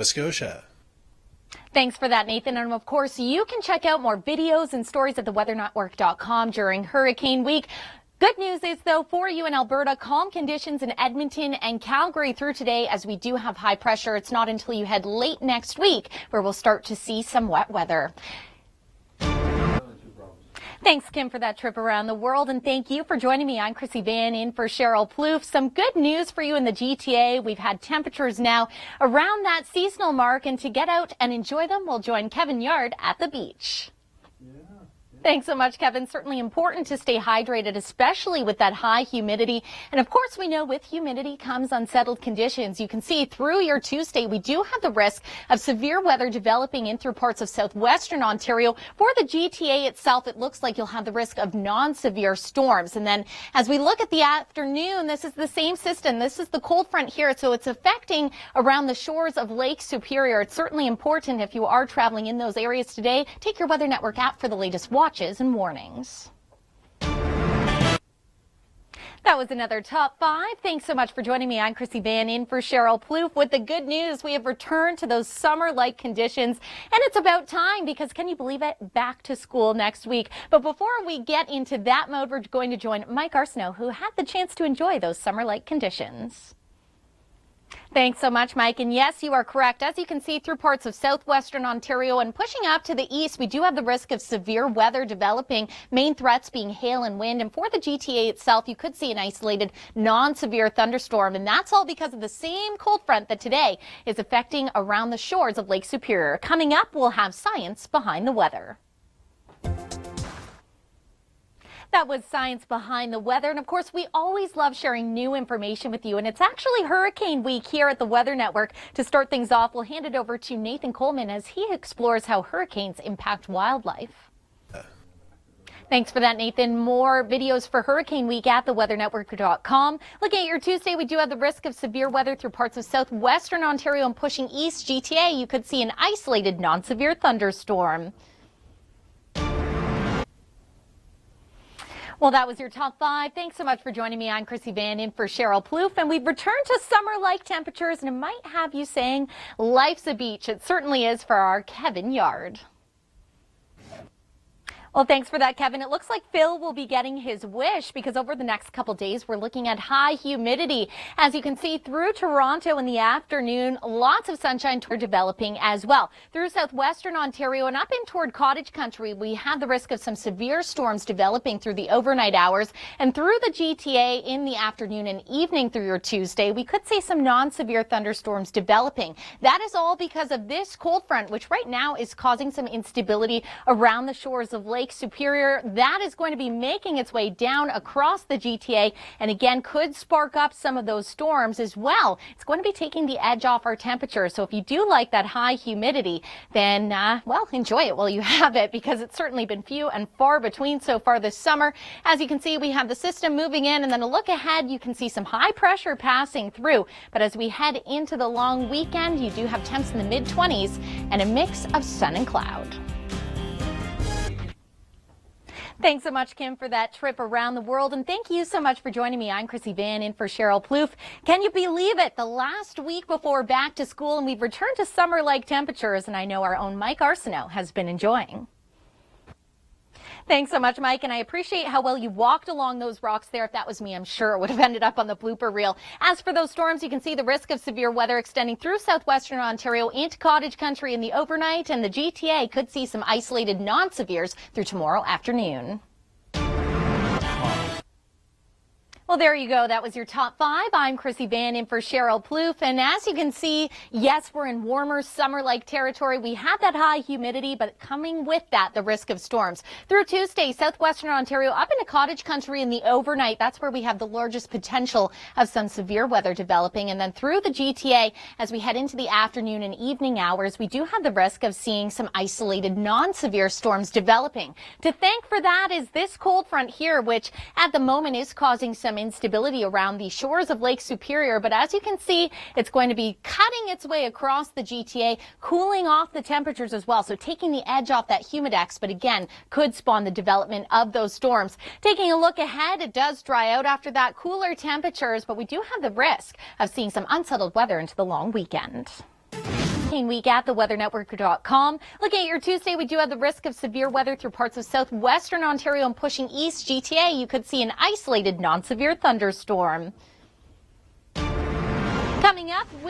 Nova Scotia. Thanks for that, Nathan. And of course, you can check out more videos and stories at theweathernetwork.com during Hurricane Week. Good news is, though, for you in Alberta, calm conditions in Edmonton and Calgary through today as we do have high pressure. It's not until you head late next week where we'll start to see some wet weather. Thanks, Kim, for that trip around the world, and thank you for joining me. I'm Krissy Vann in for Cheryl Plouffe. Some good news for you in the GTA. We've had temperatures now around that seasonal mark, and to get out and enjoy them, we'll join Kevin Yard at the beach. Thanks so much, Kevin. Certainly important to stay hydrated, especially with that high humidity. And of course, we know with humidity comes unsettled conditions. You can see through your Tuesday, we do have the risk of severe weather developing in through parts of southwestern Ontario. For the GTA itself, it looks like you'll have the risk of non-severe storms. And then as we look at the afternoon, this is the same system. This is the cold front here. So it's affecting around the shores of Lake Superior. It's certainly important if you are traveling in those areas today. Take your Weather Network app for the latest watches and warnings. That was another Top 5. Thanks so much for joining me. I'm Krissy Vann in for Cheryl Plouffe. With the good news, we have returned to those summer-like conditions, and it's about time because, can you believe it, back to school next week. But before we get into that mode, we're going to join Mike Arsenault, who had the chance to enjoy those summer-like conditions. Thanks so much, Mike. And yes, you are correct. As you can see through parts of southwestern Ontario and pushing up to the east, we do have the risk of severe weather developing, main threats being hail and wind. And for the GTA itself, you could see an isolated non-severe thunderstorm. And that's all because of the same cold front that today is affecting around the shores of Lake Superior. Coming up, we'll have science behind the weather. That was science behind the weather. And of course, we always love sharing new information with you. And it's actually Hurricane Week here at the Weather Network. To start things off, we'll hand it over to Nathan Coleman as he explores how hurricanes impact wildlife. Thanks for that, Nathan. More videos for Hurricane Week at theweathernetwork.com. Looking at your Tuesday, we do have the risk of severe weather through parts of southwestern Ontario and pushing east GTA. You could see an isolated non-severe thunderstorm. Well, that was your Top 5. Thanks so much for joining me. I'm Krissy Vann in for Cheryl Plouffe, and we've returned to summer-like temperatures, and it might have you saying, life's a beach. It certainly is for our Kevin Yard. Well, thanks for that, Kevin. It looks like Phil will be getting his wish because over the next couple days, we're looking at high humidity. As you can see through Toronto in the afternoon, lots of sunshine developing as well. Through southwestern Ontario and up in toward Cottage Country, we have the risk of some severe storms developing through the overnight hours. And through the GTA in the afternoon and evening through your Tuesday, we could see some non-severe thunderstorms developing. That is all because of this cold front, which right now is causing some instability around the shores of Lake Superior. That is going to be making its way down across the GTA and again could spark up some of those storms as well. It's going to be taking the edge off our temperature. So if you do like that high humidity, then well, enjoy it while you have it because it's certainly been few and far between so far this summer. As you can see, we have the system moving in and then a look ahead, you can see some high pressure passing through. But as we head into the long weekend, you do have temps in the mid-20s and a mix of sun and cloud. Thanks so much, Kim, for that trip around the world. And thank you so much for joining me. I'm Krissy Vann in for Cheryl Plouffe. Can you believe it? The last week before back to school and we've returned to summer-like temperatures. And I know our own Mike Arsenault has been enjoying. Thanks so much, Mike, and I appreciate how well you walked along those rocks there. If that was me, I'm sure it would have ended up on the blooper reel. As for those storms, you can see the risk of severe weather extending through southwestern Ontario into Cottage Country in the overnight, and the GTA could see some isolated non-severes through tomorrow afternoon. Well, there you go. That was your Top 5. I'm Krissy Vann in for Cheryl Plouffe. And as you can see, yes, we're in warmer summer-like territory. We have that high humidity, but coming with that, the risk of storms. Through Tuesday, southwestern Ontario up into Cottage Country in the overnight. That's where we have the largest potential of some severe weather developing. And then through the GTA, as we head into the afternoon and evening hours, we do have the risk of seeing some isolated non-severe storms developing. To thank for that is this cold front here, which at the moment is causing some instability around the shores of Lake Superior. But as you can see, it's going to be cutting its way across the GTA, cooling off the temperatures as well. So taking the edge off that humidex, but again, could spawn the development of those storms. Taking a look ahead, it does dry out after that, cooler temperatures, but we do have the risk of seeing some unsettled weather into the long weekend. Week at theweathernetwork.com. Looking at your Tuesday, we do have the risk of severe weather through parts of southwestern Ontario and pushing east GTA. You could see an isolated non-severe thunderstorm. Coming up.